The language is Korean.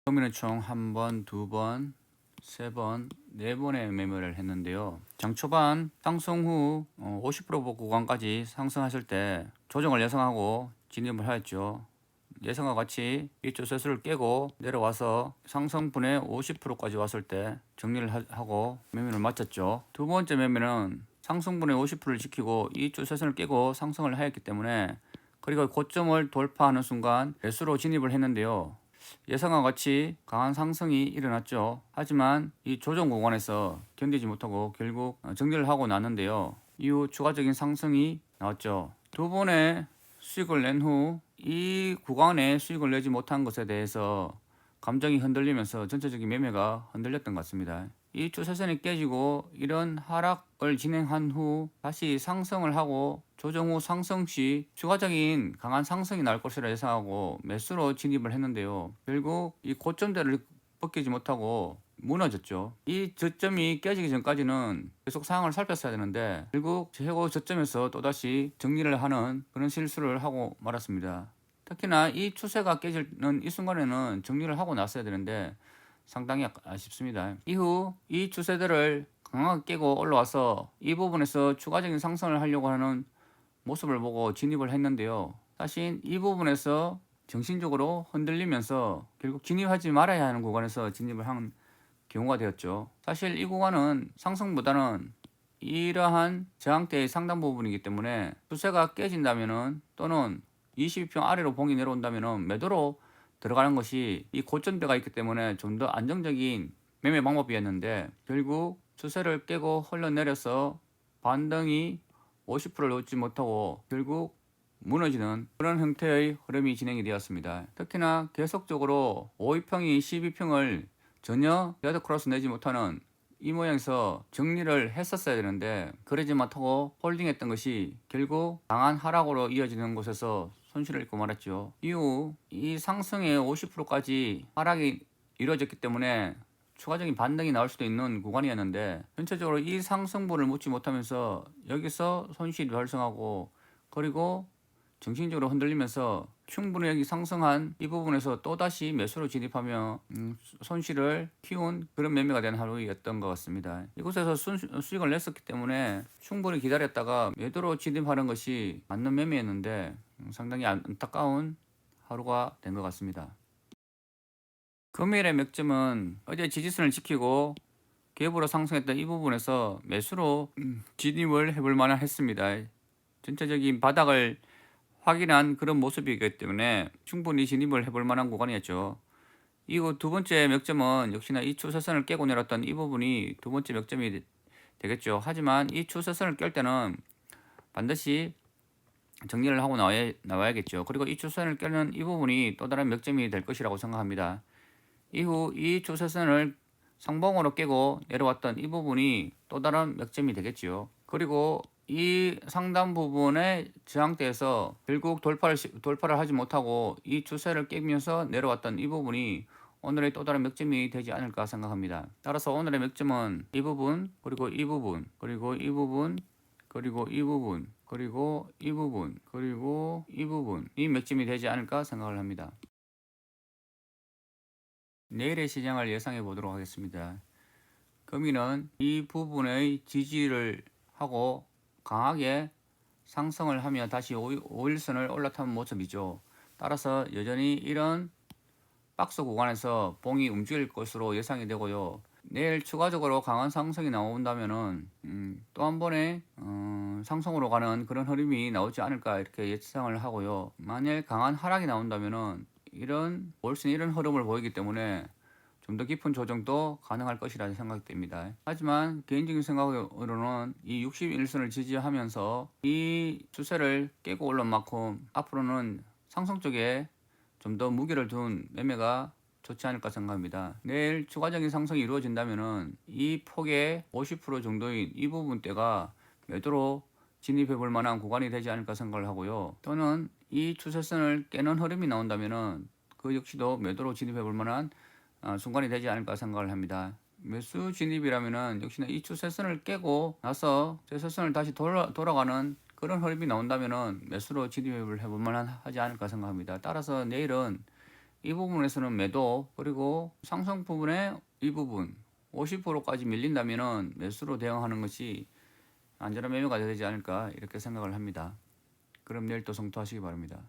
금일은 총 한 번, 두 번, 세 번, 네 번의 매매를 했는데요. 장 초반 상승 후 50% 구간까지 상승하실 때 조정을 예상하고 진입을 하였죠. 예상과 같이 이 조세수를 깨고 내려와서 상승분의 50%까지 왔을 때 정리를 하고 매매를 마쳤죠. 두 번째 매매는 상승분의 50%를 지키고 이 조세선을 깨고 상승을 하였기 때문에 그리고 고점을 돌파하는 순간 매수로 진입을 했는데요. 예상과 같이 강한 상승이 일어났죠. 하지만 이 조정 구간에서 견디지 못하고 결국 정리를 하고 났는데요. 이후 추가적인 상승이 나왔죠. 두 번의 수익을 낸 후 이 구간에 수익을 내지 못한 것에 대해서 감정이 흔들리면서 전체적인 매매가 흔들렸던 것 같습니다. 이 추세선이 깨지고 이런 하락을 진행한 후 다시 상승을 하고 조정 후 상승 시 추가적인 강한 상승이 나올 것이라 예상하고 매수로 진입을 했는데요. 결국 이 고점대를 벗기지 못하고 무너졌죠. 이 저점이 깨지기 전까지는 계속 상황을 살폈어야 되는데 결국 최고 저점에서 또다시 정리를 하는 그런 실수를 하고 말았습니다. 특히나 이 추세가 깨지는 이 순간에는 정리를 하고 났어야 되는데 상당히 아쉽습니다. 이후 이 추세들을 강하게 깨고 올라와서 이 부분에서 추가적인 상승을 하려고 하는 모습을 보고 진입을 했는데요. 사실 이 부분에서 정신적으로 흔들리면서 결국 진입하지 말아야 하는 구간에서 진입을 한 경우가 되었죠. 사실 이 구간은 상승보다는 이러한 저항대의 상단 부분이기 때문에 추세가 깨진다면은 또는 22평 아래로 봉이 내려온다면은 매도로 들어가는 것이 이 고점대가 있기 때문에 좀 더 안정적인 매매 방법이었는데 결국 추세를 깨고 흘러내려서 반등이 50%를 얻지 못하고 결국 무너지는 그런 형태의 흐름이 진행이 되었습니다. 특히나 계속적으로 5위평이 12평을 전혀 데드 크로스 내지 못하는 이 모양에서 정리를 했었어야 되는데 그러지 못하고 홀딩했던 것이 결국 강한 하락으로 이어지는 곳에서 손실을 입고 말았죠. 이후 이 상승의 50%까지 하락이 이루어졌기 때문에 추가적인 반등이 나올 수도 있는 구간이었는데 전체적으로 이 상승분을 묻지 못하면서 여기서 손실이 발생하고 그리고 정신적으로 흔들리면서 충분히 여기 상승한 이 부분에서 또다시 매수로 진입하며 손실을 키운 그런 매매가 된 하루였던 것 같습니다. 이곳에서 수익을 냈었기 때문에 충분히 기다렸다가 매도로 진입하는 것이 맞는 매매였는데 상당히 안타까운 하루가 된 것 같습니다. 금일의 맥점은 어제 지지선을 지키고 갭으로 상승했던 이 부분에서 매수로 진입을 해볼 만한 했습니다. 전체적인 바닥을 확인한 그런 모습이기 때문에 충분히 진입을 해볼 만한 구간이었죠. 이후 두 번째 맥점은 역시나 이 추세선을 깨고 내렸던 이 부분이 두 번째 맥점이 되겠죠. 하지만 이 추세선을 깰 때는 반드시 정리를 하고 나와야겠죠. 그리고 이 추세선을 깨는 이 부분이 또 다른 맥점이 될 것이라고 생각합니다. 이후 이 추세선을 상봉으로 깨고 내려왔던 이 부분이 또 다른 맥점이 되겠지요. 그리고 이 상단 부분의 저항대에서 결국 돌파를 하지 못하고 이 추세를 깨면서 내려왔던 이 부분이 오늘의 또 다른 맥점이 되지 않을까 생각합니다. 따라서 오늘의 맥점은 이 부분, 그리고 이 부분, 그리고 이 부분, 그리고 이 부분, 그리고 이 부분, 그리고 이 부분, 이 맥점이 되지 않을까 생각을 합니다. 내일의 시장을 예상해 보도록 하겠습니다. 금일은 이 부분의 지지를 하고 강하게 상승을 하며 다시 5일선을 올라타는 모습이죠. 따라서 여전히 이런 박스 구간에서 봉이 움직일 것으로 예상이 되고요. 내일 추가적으로 강한 상승이 나온다면은 또 한 번의 상승으로 가는 그런 흐름이 나오지 않을까 이렇게 예상을 하고요. 만일 강한 하락이 나온다면은 이런 월순 이런 흐름을 보이기 때문에 좀 더 깊은 조정도 가능할 것이라 생각됩니다. 하지만 개인적인 생각으로는 이 61선을 지지하면서 이 추세를 깨고 올라온 만큼 앞으로는 상승 쪽에 좀 더 무게를 둔 매매가 좋지 않을까 생각합니다. 내일 추가적인 상승이 이루어진다면은 이 폭의 50% 정도인 이 부분대가 매도로 진입해 볼 만한 구간이 되지 않을까 생각을 하고요. 또는 이 추세선을 깨는 흐름이 나온다면은 그 역시도 매도로 진입해 볼 만한 순간이 되지 않을까 생각을 합니다. 매수 진입이라면은 역시나 이 추세선을 깨고 나서 추세선을 다시 돌아가는 그런 흐름이 나온다면은 매수로 진입을 해볼 만한 하지 않을까 생각합니다. 따라서 내일은 이 부분에서는 매도, 그리고 상승 부분의 이 부분 50%까지 밀린다면은 매수로 대응하는 것이 안전한 매매가 되지 않을까 이렇게 생각을 합니다. 그럼 내일 또 성투하시기 바랍니다.